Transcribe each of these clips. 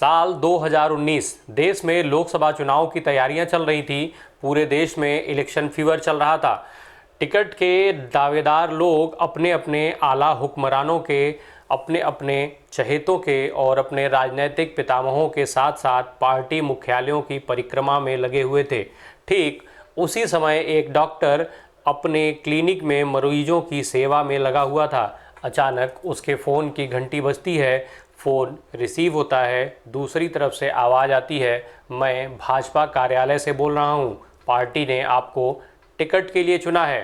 साल 2019 देश में लोकसभा चुनाव की तैयारियां चल रही थी। पूरे देश में इलेक्शन फीवर चल रहा था। टिकट के दावेदार लोग अपने अपने आला हुक्मरानों के, अपने अपने चहेतों के और अपने राजनीतिक पितामहों के साथ साथ पार्टी मुख्यालयों की परिक्रमा में लगे हुए थे। ठीक उसी समय एक डॉक्टर अपने क्लिनिक में मरीजों की सेवा में लगा हुआ था। अचानक उसके फ़ोन की घंटी बजती है। फ़ोन रिसीव होता है। दूसरी तरफ से आवाज़ आती है, मैं भाजपा कार्यालय से बोल रहा हूँ, पार्टी ने आपको टिकट के लिए चुना है।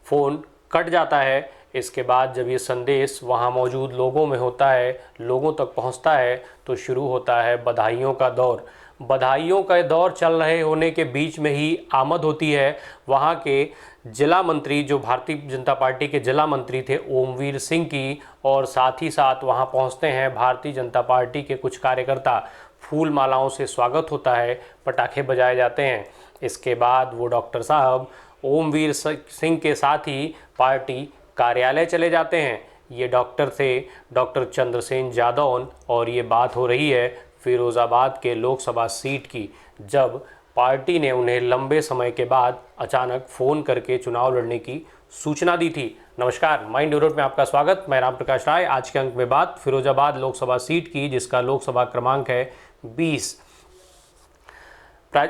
फ़ोन कट जाता है। इसके बाद जब ये संदेश वहाँ मौजूद लोगों में होता है, लोगों तक पहुँचता है, तो शुरू होता है बधाइयों का दौर। बधाइयों का दौर चल रहे होने के बीच में ही आमद होती है वहाँ के जिला मंत्री, जो भारतीय जनता पार्टी के जिला मंत्री थे, ओमवीर सिंह की। और साथ ही साथ वहाँ पहुँचते हैं भारतीय जनता पार्टी के कुछ कार्यकर्ता। फूल मालाओं से स्वागत होता है, पटाखे बजाए जाते हैं। इसके बाद वो डॉक्टर साहब ओमवीर सिंह के साथ ही पार्टी कार्यालय चले जाते हैं। ये डॉक्टर थे डॉक्टर चंद्रसेन जादौन, और ये बात हो रही है फिरोज़ाबाद के लोकसभा सीट की, जब पार्टी ने उन्हें लंबे समय के बाद अचानक फ़ोन करके चुनाव लड़ने की सूचना दी थी। नमस्कार, माइंड यूरोप में आपका स्वागत। मैं राम प्रकाश राय। आज के अंक में बात फिरोज़ाबाद लोकसभा सीट की, जिसका लोकसभा क्रमांक है 20।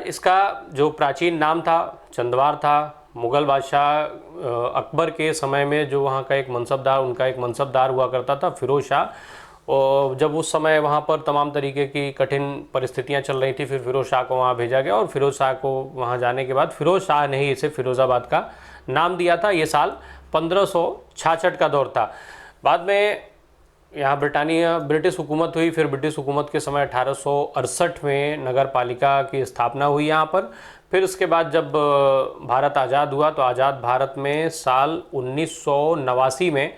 इसका जो प्राचीन नाम था चंदवार था। मुग़ल बादशाह अकबर के समय में जो वहाँ का एक मनसबदार, उनका एक मनसबदार हुआ करता था फिरोज़ शाह। और जब उस समय वहाँ पर तमाम तरीके की कठिन परिस्थितियाँ चल रही थी, फिर फिरोज़ शाह को वहाँ भेजा गया, और फिरोज़ शाह को वहाँ जाने के बाद फिरोज़ शाह ने ही इसे फिरोज़ाबाद का नाम दिया था। ये साल 1566 का दौर था। बाद में यहाँ ब्रिटिश हुकूमत हुई। फिर ब्रिटिश हुकूमत के समय 1868 में नगर पालिका की स्थापना हुई यहाँ पर। फिर उसके बाद जब भारत आज़ाद हुआ, तो आज़ाद भारत में साल 1989 में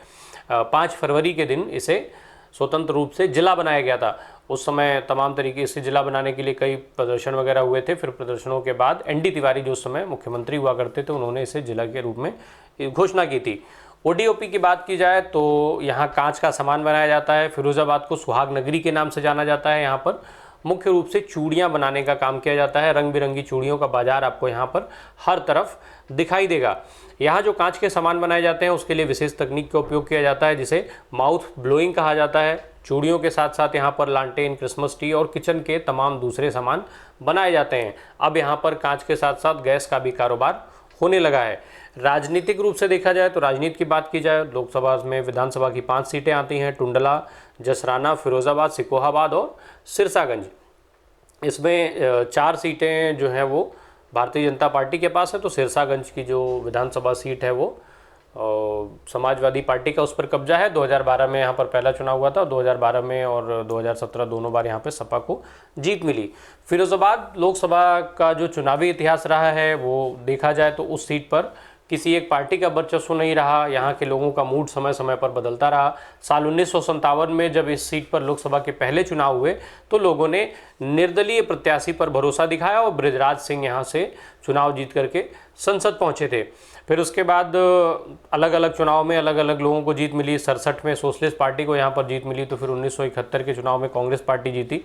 5 फरवरी के दिन इसे स्वतंत्र रूप से जिला बनाया गया था। उस समय तमाम तरीके से जिला बनाने के लिए कई प्रदर्शन वगैरह हुए थे। फिर प्रदर्शनों के बाद एनडी तिवारी, जो उस समय मुख्यमंत्री हुआ करते थे, उन्होंने इसे जिला के रूप में घोषणा की थी। ओडीओपी की बात की जाए तो यहाँ कांच का सामान बनाया जाता है। फिरोज़ाबाद को सुहाग नगरी के नाम से जाना जाता है। यहाँ पर मुख्य रूप से चूड़ियाँ बनाने का काम किया जाता है। रंग बिरंगी चूड़ियों का बाजार आपको यहाँ पर हर तरफ दिखाई देगा। यहाँ जो कांच के सामान बनाए जाते हैं उसके लिए विशेष तकनीक का उपयोग किया जाता है, जिसे माउथ ब्लोइंग कहा जाता है। चूड़ियों के साथ साथ यहाँ पर लालटेन, क्रिसमस ट्री और किचन के तमाम दूसरे सामान बनाए जाते हैं। अब यहाँ पर कांच के साथ साथ गैस का भी कारोबार होने लगा है। राजनीतिक रूप से देखा जाए तो राजनीति की बात की जाए, लोकसभा में विधानसभा की 5 सीटें आती हैं, टुंडला, जसराना, फिरोज़ाबाद, सिकोहाबाद और सिरसागंज। इसमें 4 सीटें जो हैं वो भारतीय जनता पार्टी के पास है। तो सिरसागंज की जो विधानसभा सीट है वो समाजवादी पार्टी का उस पर कब्जा है। 2012 में यहाँ पर पहला चुनाव हुआ था, 2012 में और 2017 दोनों बार यहाँ पे सपा को जीत मिली। फिरोज़ाबाद लोकसभा का जो चुनावी इतिहास रहा है वो देखा जाए तो उस सीट पर किसी एक पार्टी का वर्चस्व नहीं रहा। यहाँ के लोगों का मूड समय समय पर बदलता रहा। साल 1957 में जब इस सीट पर लोकसभा के पहले चुनाव हुए तो लोगों ने निर्दलीय प्रत्याशी पर भरोसा दिखाया और बृजराज सिंह यहाँ से चुनाव जीत करके संसद पहुँचे थे। फिर उसके बाद अलग अलग चुनाव में अलग अलग लोगों को जीत मिली। 67 में सोशलिस्ट पार्टी को यहाँ पर जीत मिली। तो फिर 1971 के चुनाव में कांग्रेस पार्टी जीती।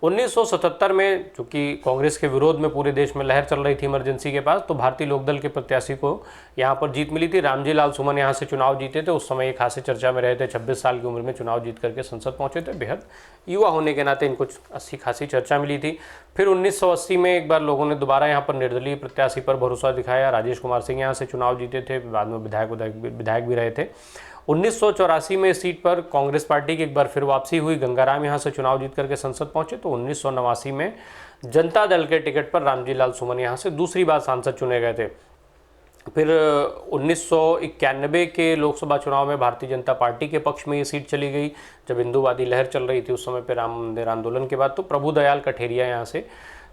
1977 में चूँकि कांग्रेस के विरोध में पूरे देश में लहर चल रही थी इमरजेंसी के पास, तो भारतीय लोकदल के प्रत्याशी को यहाँ पर जीत मिली थी। रामजी लाल सुमन यहाँ से चुनाव जीते थे। उस समय एक खासी चर्चा में रहे थे। 26 साल की उम्र में चुनाव जीत करके संसद पहुँचे थे। बेहद युवा होने के नाते इनको अच्छी खासी चर्चा मिली थी। फिर 1980 में एक बार लोगों ने दोबारा यहाँ पर निर्दलीय प्रत्याशी पर भरोसा दिखाया। राजेश कुमार सिंह यहाँ से चुनाव जीते थे, बाद में विधायक भी रहे थे। 1984 में इस सीट पर कांग्रेस पार्टी की एक बार फिर वापसी हुई। गंगाराम यहाँ से चुनाव जीत करके संसद पहुंचे। तो 1989 में जनता दल के टिकट पर रामजी लाल सुमन यहाँ से दूसरी बार सांसद चुने गए थे। फिर 1991 के लोकसभा चुनाव में भारतीय जनता पार्टी के पक्ष में ये सीट चली गई। जब हिंदूवादी लहर चल रही थी उस समय पर राम मंदिर आंदोलन के बाद तो प्रभु दयाल कठेरिया यहाँ से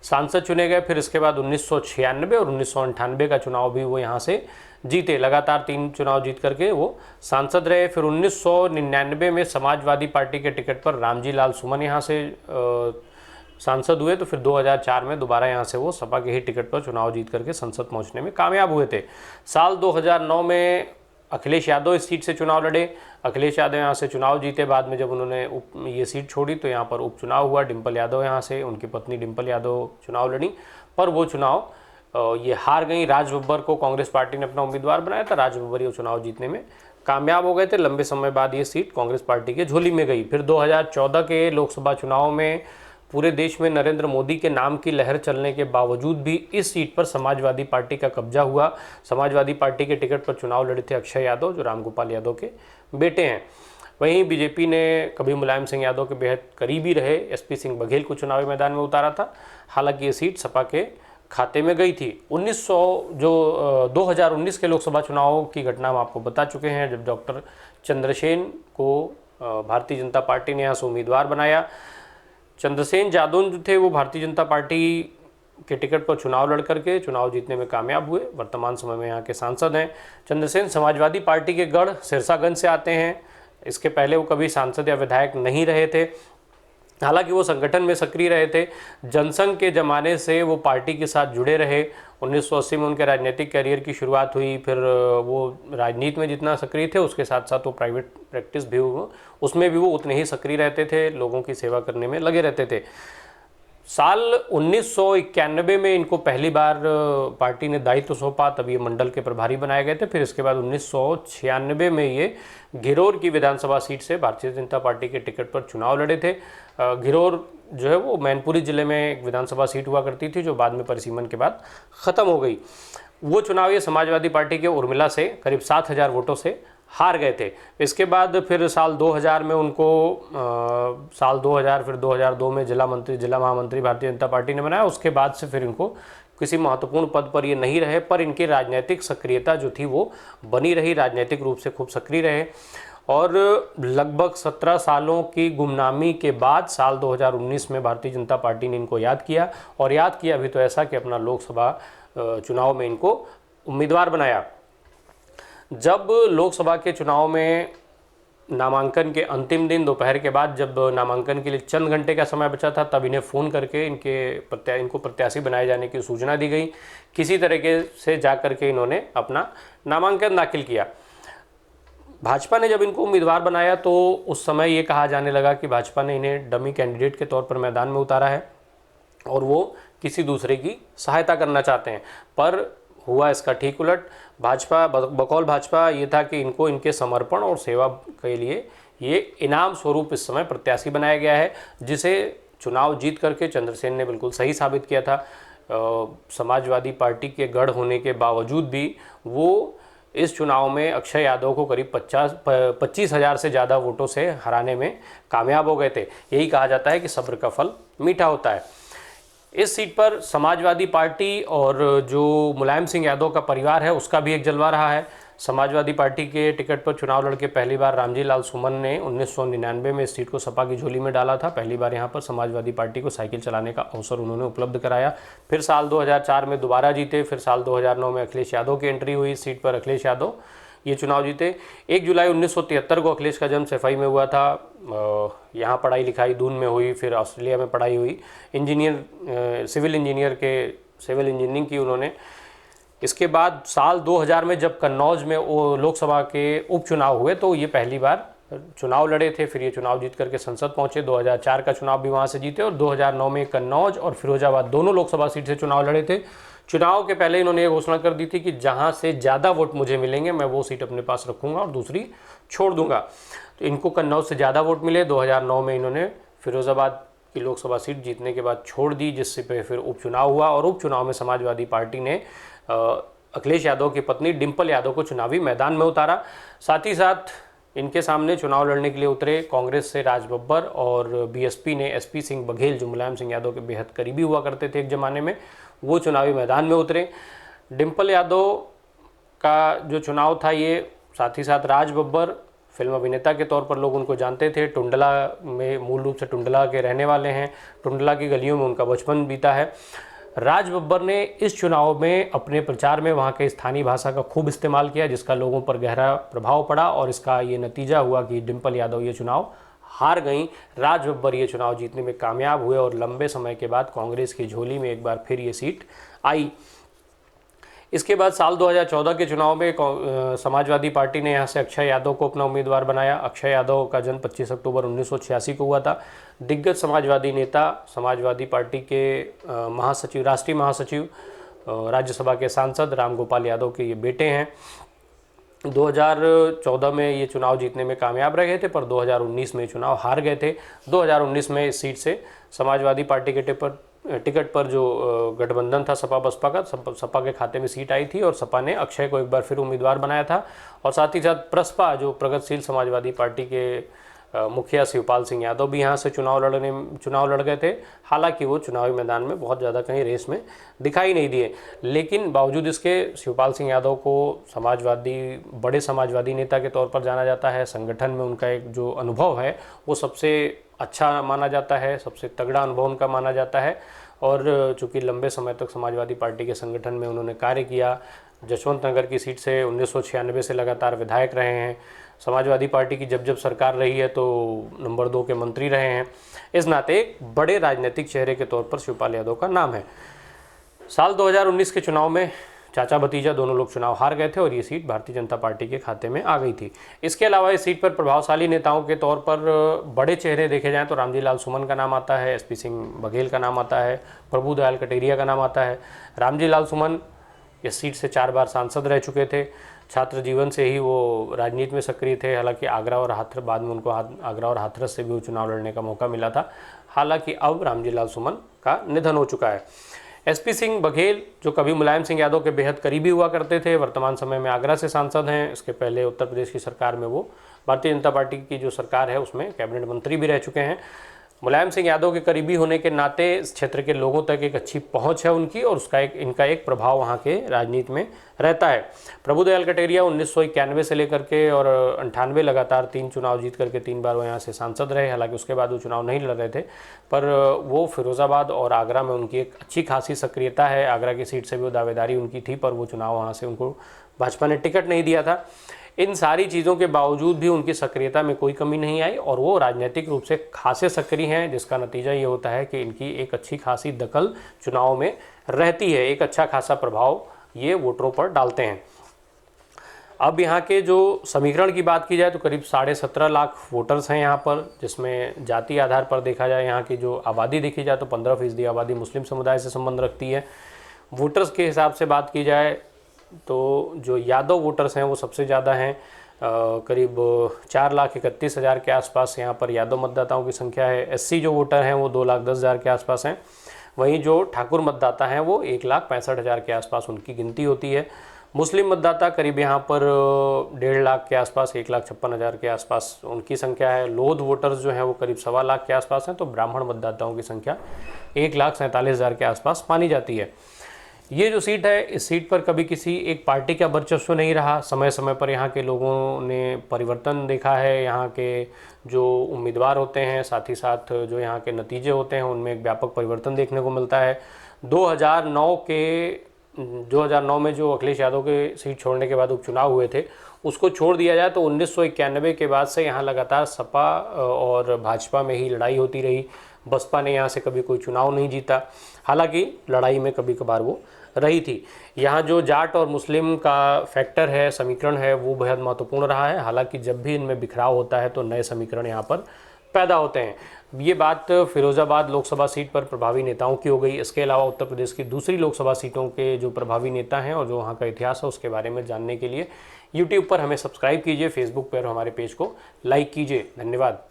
सांसद चुने गए। फिर इसके बाद 1996 और 1998 का चुनाव भी वो यहाँ से जीते। लगातार 3 चुनाव जीत करके वो सांसद रहे। फिर 1999 में समाजवादी पार्टी के टिकट पर रामजी लाल सुमन यहाँ से सांसद हुए। तो फिर 2004 में दोबारा यहाँ से वो सपा के ही टिकट पर चुनाव जीत करके संसद पहुँचने में कामयाब हुए थे। साल 2009 में अखिलेश यादव इस सीट से चुनाव लड़े। अखिलेश यादव यहाँ से चुनाव जीते। बाद में जब उन्होंने ये सीट छोड़ी तो यहाँ पर उपचुनाव हुआ। डिम्पल यादव यहाँ से, उनकी पत्नी डिम्पल यादव चुनाव लड़ी, पर वो चुनाव ये हार गई। राज बब्बर को कांग्रेस पार्टी ने अपना उम्मीदवार बनाया था। राज बब्बर ये चुनाव जीतने में कामयाब हो गए थे। लंबे समय बाद ये सीट कांग्रेस पार्टी के झोली में गई। फिर 2014 के लोकसभा चुनाव में पूरे देश में नरेंद्र मोदी के नाम की लहर चलने के बावजूद भी इस सीट पर समाजवादी पार्टी का कब्जा हुआ। समाजवादी पार्टी के टिकट पर चुनाव लड़े थे अक्षय यादव, जो रामगोपाल यादव के बेटे हैं। वहीं बीजेपी ने कभी मुलायम सिंह यादव के बेहद करीबी रहे एसपी सिंह बघेल को चुनावी मैदान में उतारा था। हालांकि ये सीट सपा के खाते में गई थी। 2019 के लोकसभा चुनाव की घटना हम आपको बता चुके हैं, जब डॉक्टर चंद्रसेन को भारतीय जनता पार्टी ने यहाँ से उम्मीदवार बनाया। चंद्रसेन जादौन जो थे वो भारतीय जनता पार्टी के टिकट पर चुनाव लड़ करके चुनाव जीतने में कामयाब हुए। वर्तमान समय में यहाँ के सांसद हैं। चंद्रसेन समाजवादी पार्टी के गढ़ सिरसागंज से आते हैं। इसके पहले वो कभी सांसद या विधायक नहीं रहे थे। हालांकि वो संगठन में सक्रिय रहे थे। जनसंघ के ज़माने से वो पार्टी के साथ जुड़े रहे। 1980 में उनके राजनीतिक करियर की शुरुआत हुई। फिर वो राजनीति में जितना सक्रिय थे उसके साथ साथ वो प्राइवेट प्रैक्टिस भी उसमें भी वो उतने ही सक्रिय रहते थे, लोगों की सेवा करने में लगे रहते थे। साल 1991 में इनको पहली बार पार्टी ने दायित्व सौंपा, तब ये मंडल के प्रभारी बनाए गए थे। फिर इसके बाद 1996 में ये घिरोर की विधानसभा सीट से भारतीय जनता पार्टी के टिकट पर चुनाव लड़े थे। घिरोर जो है वो मैनपुरी जिले में एक विधानसभा सीट हुआ करती थी, जो बाद में परिसीमन के बाद ख़त्म हो गई। वो चुनाव ये समाजवादी पार्टी के उर्मिला से करीब 7,000 वोटों से हार गए थे। इसके बाद फिर साल 2000 में उनको साल 2000 फिर 2002 में जिला महामंत्री भारतीय जनता पार्टी ने बनाया। उसके बाद से फिर इनको किसी महत्वपूर्ण पद पर ये नहीं रहे, पर इनकी राजनीतिक सक्रियता जो थी वो बनी रही। राजनीतिक रूप से खूब सक्रिय रहे और लगभग 17 सालों की गुमनामी के बाद साल 2019 में भारतीय जनता पार्टी ने इनको याद किया, और याद किया भी तो ऐसा कि अपना लोकसभा चुनाव में इनको उम्मीदवार बनाया। जब लोकसभा के चुनाव में नामांकन के अंतिम दिन दोपहर के बाद, जब नामांकन के लिए चंद घंटे का समय बचा था, तब इन्हें फ़ोन करके इनको प्रत्याशी बनाए जाने की सूचना दी गई। किसी तरीके से जा करके इन्होंने अपना नामांकन दाखिल किया। भाजपा ने जब इनको उम्मीदवार बनाया तो उस समय ये कहा जाने लगा कि भाजपा ने इन्हें डमी कैंडिडेट के तौर पर मैदान में उतारा है और वो किसी दूसरे की सहायता करना चाहते हैं, पर हुआ इसका ठीक उलट। बकौल भाजपा ये था कि इनको इनके समर्पण और सेवा के लिए ये इनाम स्वरूप इस समय प्रत्याशी बनाया गया है, जिसे चुनाव जीत करके चंद्रसेन ने बिल्कुल सही साबित किया था। समाजवादी पार्टी के गढ़ होने के बावजूद भी वो इस चुनाव में अक्षय यादव को करीब 25,000 से ज़्यादा वोटों से हराने में कामयाब हो गए थे। यही कहा जाता है कि सब्र का फल मीठा होता है। इस सीट पर समाजवादी पार्टी और जो मुलायम सिंह यादव का परिवार है उसका भी एक जलवा रहा है। समाजवादी पार्टी के टिकट पर चुनाव लड़के पहली बार रामजी लाल सुमन ने 1999 में इस सीट को सपा की झोली में डाला था। पहली बार यहाँ पर समाजवादी पार्टी को साइकिल चलाने का अवसर उन्होंने उपलब्ध कराया। फिर साल 2004 में दोबारा जीते। फिर साल 2009 में अखिलेश यादव की एंट्री हुई इस सीट पर। अखिलेश यादव ये चुनाव जीते। 1 जुलाई 1973 को अखिलेश का जन्म सफाई में हुआ था। यहाँ पढ़ाई लिखाई दून में हुई, फिर ऑस्ट्रेलिया में पढ़ाई हुई। सिविल इंजीनियरिंग की उन्होंने। इसके बाद साल 2000 में जब कन्नौज में वो लोकसभा के उपचुनाव हुए तो ये पहली बार चुनाव लड़े थे। फिर ये चुनाव जीत करके संसद पहुंचे। 2004 का चुनाव भी वहाँ से जीते और 2009 में कन्नौज और फिरोजाबाद दोनों लोकसभा सीट से चुनाव लड़े थे। चुनाव के पहले इन्होंने ये घोषणा कर दी थी कि जहाँ से ज़्यादा वोट मुझे मिलेंगे मैं वो सीट अपने पास रखूँगा और दूसरी छोड़ दूँगा। तो इनको कन्नौज से ज़्यादा वोट मिले। 2009 में इन्होंने फिरोजाबाद की लोकसभा सीट जीतने के बाद छोड़ दी, जिससे पे फिर उपचुनाव हुआ और उपचुनाव में समाजवादी पार्टी ने अखिलेश यादव की पत्नी डिम्पल यादव को चुनावी मैदान में उतारा। साथ ही साथ इनके सामने चुनाव लड़ने के लिए उतरे कांग्रेस से राज बब्बर और बीएसपी ने एसपी सिंह बघेल, जो मुलायम सिंह यादव के बेहद करीबी हुआ करते थे एक ज़माने में, वो चुनावी मैदान में उतरे। डिम्पल यादव का जो चुनाव था ये, साथ ही साथ राज बब्बर फिल्म अभिनेता के तौर पर लोग उनको जानते थे। टुंडला में मूल रूप से टुंडला के रहने वाले हैं। टुंडला की गलियों में उनका बचपन बीता है। राज बब्बर ने इस चुनाव में अपने प्रचार में वहाँ के स्थानीय भाषा का खूब इस्तेमाल किया, जिसका लोगों पर गहरा प्रभाव पड़ा और इसका ये नतीजा हुआ कि डिम्पल यादव ये चुनाव हार गईं। राज बब्बर ये चुनाव जीतने में कामयाब हुए और लंबे समय के बाद कांग्रेस की झोली में एक बार फिर ये सीट आई। इसके बाद साल 2014 के चुनाव में समाजवादी पार्टी ने यहाँ से अक्षय यादव को अपना उम्मीदवार बनाया। अक्षय यादव का जन्म 25 अक्टूबर 1986 को हुआ था। दिग्गज समाजवादी नेता, समाजवादी पार्टी के महासचिव, राष्ट्रीय महासचिव, राज्यसभा के सांसद राम गोपाल यादव के ये बेटे हैं। 2014 में ये चुनाव जीतने में कामयाब रहे थे, पर 2019 में चुनाव हार गए थे। 2019 में इस सीट से समाजवादी पार्टी के टिकट पर जो गठबंधन था सपा बसपा का, सपा के खाते में सीट आई थी और सपा ने अक्षय को एक बार फिर उम्मीदवार बनाया था। और साथ ही साथ प्रसपा, जो प्रगतिशील समाजवादी पार्टी के मुखिया शिवपाल सिंह यादव भी यहाँ से चुनाव लड़ गए थे। हालांकि वो चुनावी मैदान में बहुत ज़्यादा कहीं रेस में दिखाई नहीं दिए, लेकिन बावजूद इसके शिवपाल सिंह यादव को बड़े समाजवादी नेता के तौर पर जाना जाता है। संगठन में उनका एक जो अनुभव है वो सबसे अच्छा माना जाता है, सबसे तगड़ा अनुभव उनका माना जाता है। और चूँकि लंबे समय तक समाजवादी पार्टी के संगठन में उन्होंने कार्य किया, जसवंत नगर की सीट से 1996 से लगातार विधायक रहे हैं। समाजवादी पार्टी की जब सरकार रही है तो नंबर 2 के मंत्री रहे हैं। इस नाते एक बड़े राजनीतिक चेहरे के तौर पर शिवपाल यादव का नाम है। साल 2019 के चुनाव में चाचा भतीजा दोनों लोग चुनाव हार गए थे और ये सीट भारतीय जनता पार्टी के खाते में आ गई थी। इसके अलावा इस सीट पर प्रभावशाली नेताओं के तौर पर बड़े चेहरे देखे जाएं तो रामजी लाल सुमन का नाम आता है, SP सिंह बघेल का नाम आता है, प्रभु दयाल कटेरिया का नाम आता है। रामजी लाल सुमन इस सीट से 4 बार सांसद रह चुके थे। छात्र जीवन से ही वो राजनीति में सक्रिय थे। हालांकि बाद में उनको आगरा और हाथरस से भी चुनाव लड़ने का मौका मिला था। हालांकि अब रामजी लाल सुमन का निधन हो चुका है। SP सिंह बघेल, जो कभी मुलायम सिंह यादव के बेहद करीबी हुआ करते थे, वर्तमान समय में आगरा से सांसद हैं। इसके पहले उत्तर प्रदेश की सरकार में वो भारतीय जनता पार्टी की जो सरकार है उसमें कैबिनेट मंत्री भी रह चुके हैं। मुलायम सिंह यादव के करीबी होने के नाते इस क्षेत्र के लोगों तक एक अच्छी पहुंच है उनकी, और इनका एक प्रभाव वहां के राजनीति में रहता है। प्रभु दयाल कटेरिया 1991 से लेकर के और 98 लगातार 3 चुनाव जीत करके 3 बार वो यहाँ से सांसद रहे। हालांकि उसके बाद वो चुनाव नहीं लड़ रहे थे, पर वो फिरोज़ाबाद और आगरा में उनकी एक अच्छी खासी सक्रियता है। आगरा की सीट से भी वो दावेदारी उनकी थी, पर वो चुनाव वहाँ से उनको भाजपा ने टिकट नहीं दिया था। इन सारी चीज़ों के बावजूद भी उनकी सक्रियता में कोई कमी नहीं आई और वो राजनीतिक रूप से खासे सक्रिय हैं, जिसका नतीजा ये होता है कि इनकी एक अच्छी खासी दखल चुनाव में रहती है, एक अच्छा खासा प्रभाव ये वोटरों पर डालते हैं। अब यहाँ के जो समीकरण की बात की जाए तो करीब 17.5 लाख वोटर्स हैं यहाँ पर, जिसमें जाति आधार पर देखा जाए यहाँ की जो आबादी देखी जाए तो 15% आबादी मुस्लिम समुदाय से संबंध रखती है। वोटर्स के हिसाब से बात की जाए तो जो यादव वोटर्स हैं वो सबसे ज़्यादा हैं, करीब 4,31,000 के आसपास यहाँ पर यादव मतदाताओं की संख्या है। SC जो वोटर हैं वो 2,10,000 के आसपास हैं। वहीं जो ठाकुर मतदाता हैं वो 1,65,000 के आसपास उनकी गिनती होती है। मुस्लिम मतदाता करीब यहाँ पर 1.5 लाख के आसपास, 1,56,000 के आसपास उनकी संख्या है। लोध वोटर्स जो हैं वो करीब 1.25 लाख के आसपास हैं। तो ब्राह्मण मतदाताओं की संख्या 1,47,000 के आसपास मानी जाती है। ये जो सीट है, इस सीट पर कभी किसी एक पार्टी का वर्चस्व नहीं रहा। समय समय पर यहाँ के लोगों ने परिवर्तन देखा है। यहाँ के जो उम्मीदवार होते हैं, साथ ही साथ जो यहाँ के नतीजे होते हैं, उनमें एक व्यापक परिवर्तन देखने को मिलता है। 2009 में जो अखिलेश यादव के सीट छोड़ने के बाद उपचुनाव हुए थे, उसको छोड़ दिया जाए तो 1991 के बाद से यहाँ लगातार सपा और भाजपा में ही लड़ाई होती रही। बसपा ने यहाँ से कभी कोई चुनाव नहीं जीता, हालांकि लड़ाई में कभी कभार वो रही थी। यहाँ जो जाट और मुस्लिम का फैक्टर है, समीकरण है, वो बेहद महत्वपूर्ण रहा है। हालांकि जब भी इनमें बिखराव होता है तो नए समीकरण यहाँ पर पैदा होते हैं। ये बात फिरोज़ाबाद लोकसभा सीट पर प्रभावी नेताओं की हो गई। इसके अलावा उत्तर प्रदेश की दूसरी लोकसभा सीटों के जो प्रभावी नेता हैं और जो वहाँ का इतिहास है उसके बारे में जानने के लिए YouTube पर हमें सब्सक्राइब कीजिए, फेसबुक पर हमारे पेज को लाइक कीजिए। धन्यवाद।